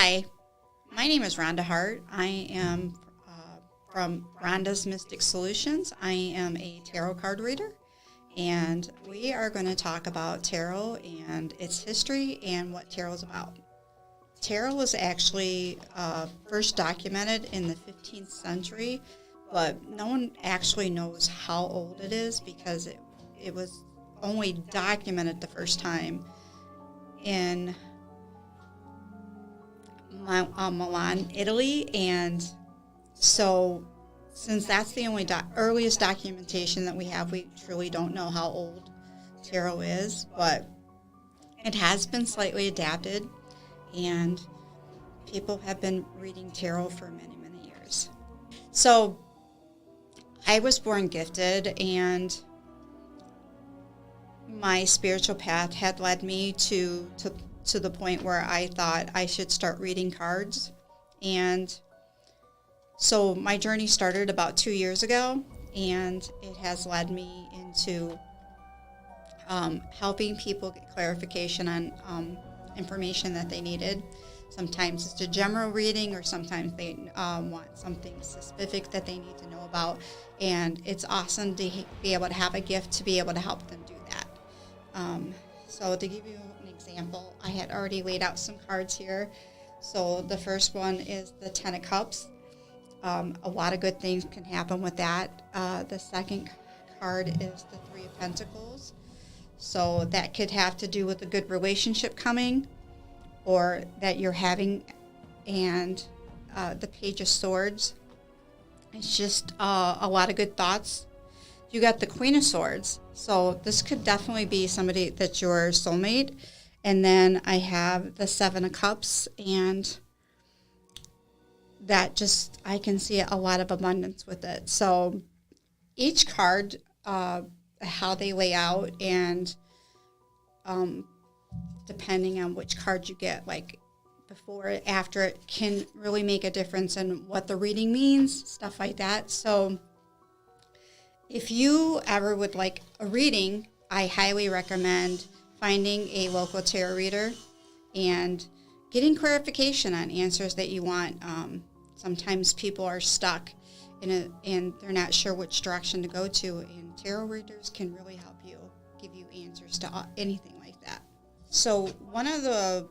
Hi, my name is Ronda Hart. I am from Ronda's Mystic Solutions. I am a tarot card reader, and we are going to talk about tarot and its history and what tarot is about. Tarot was actually first documented in the 15th century, but no one actually knows how old it is because it was only documented the first time in Milan, Italy, and so since that's the only earliest documentation that we have, we truly don't know how old tarot is, but it has been slightly adapted, and people have been reading tarot for many, many years. So I was born gifted, and my spiritual path had led me to the point where I thought I should start reading cards. And so my journey started about 2 years ago, and it has led me into helping people get clarification on information that they needed. Sometimes it's a general reading, or sometimes they want something specific that they need to know about. And it's awesome to be able to have a gift to be able to help them do that. So to give you an example, I had already laid out some cards here. So the first one is the Ten of Cups. A lot of good things can happen with that. The second card is the Three of Pentacles. So that could have to do with a good relationship coming, or that you're having. And the Page of Swords. It's just a lot of good thoughts. You got the Queen of Swords. So this could definitely be somebody that's your soulmate. And then I have the Seven of Cups, and that just, I can see a lot of abundance with it. So each card, how they lay out, and depending on which card you get, like before it, after it, can really make a difference in what the reading means, stuff like that. So if you ever would like a reading, I highly recommend finding a local tarot reader and getting clarification on answers that you want. Sometimes people are stuck and they're not sure which direction to go to, and tarot readers can really help you, give you answers to anything like that. So one of the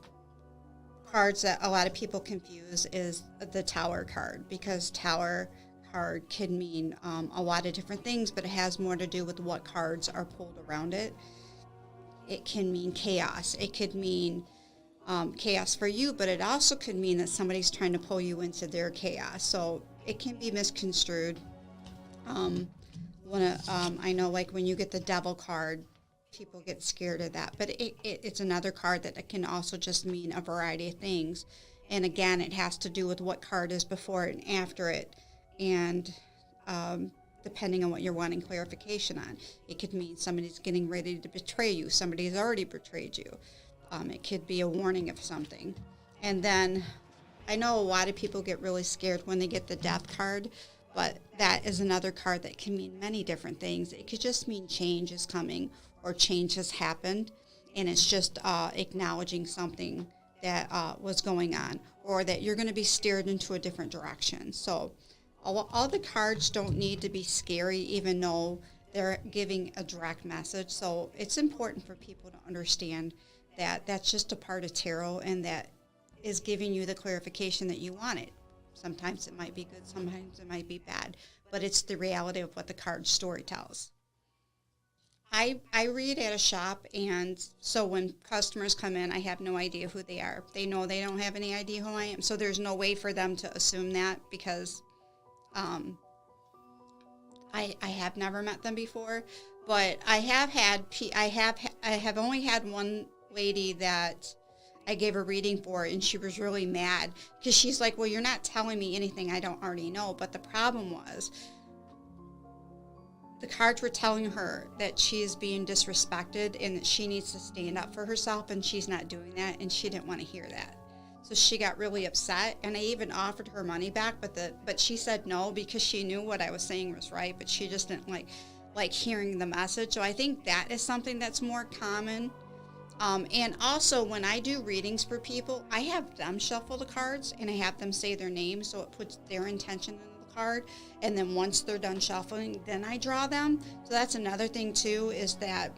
cards that a lot of people confuse is the Tower card, because Tower card can mean a lot of different things, but it has more to do with what cards are pulled around it. It can mean chaos. It could mean chaos for you, but it also could mean that somebody's trying to pull you into their chaos. So it can be misconstrued. I know, like when you get the Devil card, people get scared of that, but it's another card that can also just mean a variety of things. And again, it has to do with what card is before it and after it. And depending on what you're wanting clarification on, it could mean somebody's getting ready to betray you. Somebody's already betrayed you. It could be a warning of something. And then I know a lot of people get really scared when they get the Death card, but that is another card that can mean many different things. It could just mean change is coming, or change has happened, and it's just acknowledging something that was going on, or that you're going to be steered into a different direction. So all the cards don't need to be scary, even though they're giving a direct message. So it's important for people to understand that that's just a part of tarot, and that is giving you the clarification that you wanted. Sometimes it might be good, sometimes it might be bad, but it's the reality of what the card story tells. I read at a shop, and so when customers come in, I have no idea who they are. They know they don't have any idea who I am, so there's no way for them to assume that, because I have never met them before. But I have only had one lady that I gave a reading for, and she was really mad because she's like, well, you're not telling me anything I don't already know. But the problem was, the cards were telling her that she is being disrespected and that she needs to stand up for herself, and she's not doing that, and she didn't want to hear that. So she got really upset, and I even offered her money back, but she said no, because she knew what I was saying was right, but she just didn't like hearing the message. So I think that is something that's more common And also, when I do readings for people, I have them shuffle the cards, and I have them say their name, so it puts their intention in the card. And then once they're done shuffling, then I draw them. So that's another thing, too, is that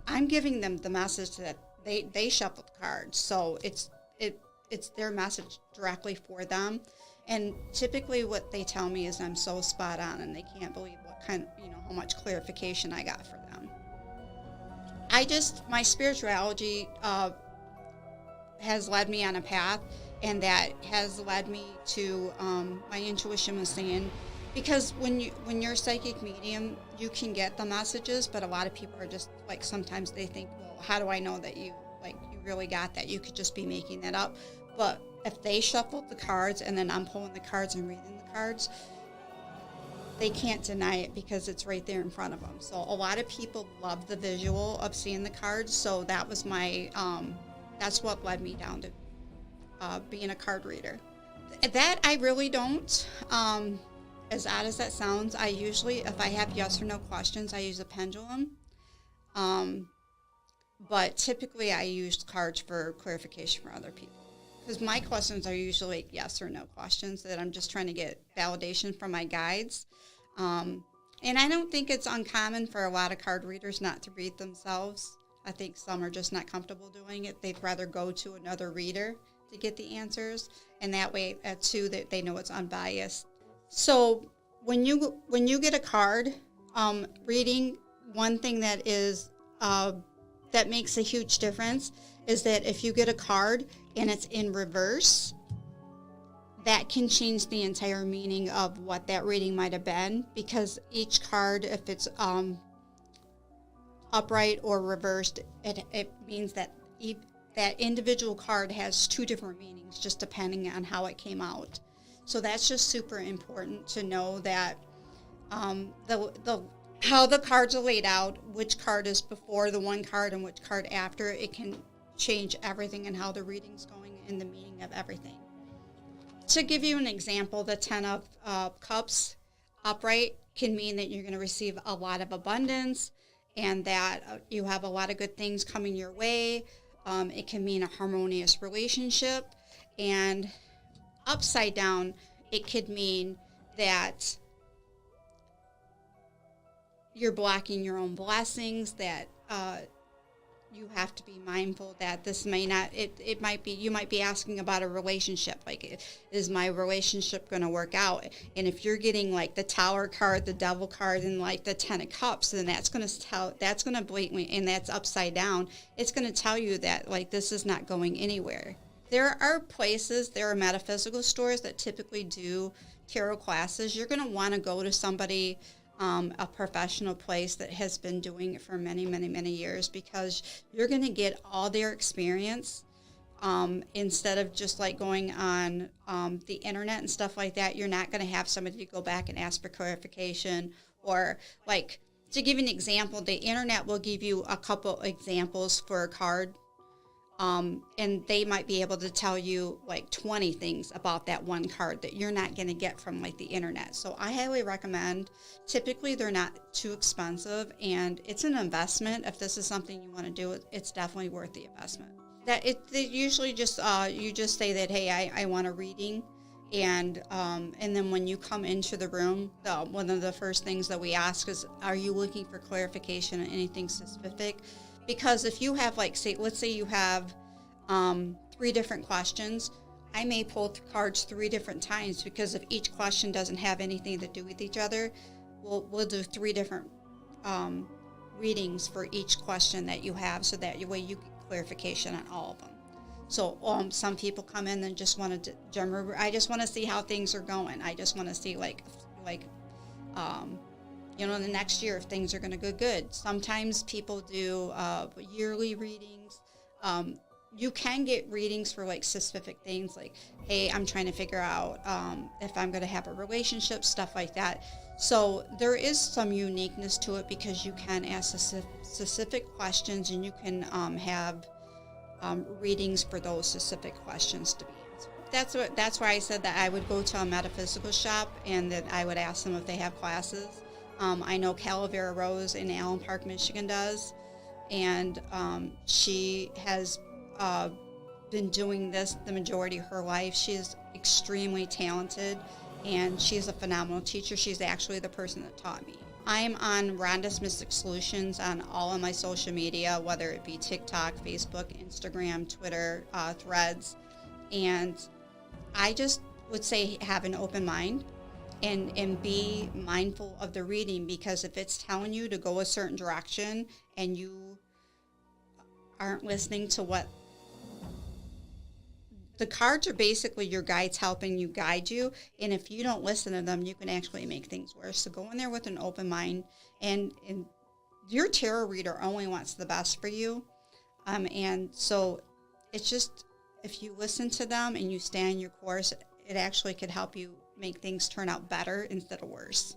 I'm giving them the message that they shuffle the cards. So it's their message directly for them. And typically what they tell me is I'm so spot on, and they can't believe what kind of, how much clarification I got for them. My spirituality has led me on a path, and that has led me to, my intuition was saying, because when you're a psychic medium, you can get the messages, but a lot of people are just, like, sometimes they think, well, how do I know that you really got that? You could just be making that up. But if they shuffled the cards, and then I'm pulling the cards and reading the cards, they can't deny it because it's right there in front of them. So a lot of people love the visual of seeing the cards. So that was that's what led me down to being a card reader. That I really don't. As odd as that sounds, I usually, if I have yes or no questions, I use a pendulum. But typically I use cards for clarification for other people. Because my questions are usually yes or no questions that I'm just trying to get validation from my guides. And I don't think it's uncommon for a lot of card readers not to read themselves. I think some are just not comfortable doing it. They'd rather go to another reader to get the answers. And that way, too, that they know it's unbiased. So when you get a card reading, one thing that is that makes a huge difference is that if you get a card and it's in reverse, that can change the entire meaning of what that reading might have been, because each card, if it's upright or reversed, it means that that individual card has two different meanings, just depending on how it came out. So that's just super important to know that how the cards are laid out, which card is before the one card and which card after, it can change everything and how the reading's going and the meaning of everything. To give you an example, the 10 of Cups upright can mean that you're going to receive a lot of abundance and that you have a lot of good things coming your way. It can mean a harmonious relationship. And upside down, it could mean that you're blocking your own blessings, that you have to be mindful that this may not, it might be, you might be asking about a relationship, like, is my relationship going to work out? And if you're getting like the Tower card, the Devil card, and like the 10 of Cups, then that's going to blatantly, and that's upside down, it's going to tell you that like this is not going anywhere. There are metaphysical stores that typically do tarot classes. You're going to want to go to somebody, a professional place that has been doing it for many, many, many years, because you're going to get all their experience instead of just like going on the internet and stuff like that. You're not going to have somebody to go back and ask for clarification, or like, to give you an example, the internet will give you a couple examples for a card. And they might be able to tell you like 20 things about that one card that you're not going to get from like the internet. So I highly recommend. Typically they're not too expensive, and it's an investment. If this is something you want to do, it's definitely worth the investment. They usually just you just say that, hey, I want a reading, and then when you come into the room, one of the first things that we ask is, are you looking for clarification on anything specific? Because if you have, like, let's say you have 3 different questions, I may pull cards 3 different times, because if each question doesn't have anything to do with each other, we'll do 3 different readings for each question that you have, so that way you get clarification on all of them. So some people come in and just want to, I just want to see how things are going. I just want to see the next year if things are going to go good. Sometimes people do yearly readings. You can get readings for like specific things, like, hey, I'm trying to figure out if I'm going to have a relationship, stuff like that. So there is some uniqueness to it, because you can ask specific questions, and you can have readings for those specific questions to be answered. That's why I said that I would go to a metaphysical shop, and that I would ask them if they have classes. I know Calavera Rose in Allen Park, Michigan does. and she has been doing this the majority of her life. She's extremely talented, and she's a phenomenal teacher. She's actually the person that taught me. I'm on Rhonda's Mystic Solutions on all of my social media, whether it be TikTok, Facebook, Instagram, Twitter, Threads. And I just would say have an open mind and be mindful of the reading, because if it's telling you to go a certain direction and you aren't listening to what the cards are, basically your guides helping you guide you, and if you don't listen to them, you can actually make things worse. So go in there with an open mind, and your tarot reader only wants the best for you, and so it's just, if you listen to them and you stay on your course, it actually could help you make things turn out better instead of worse.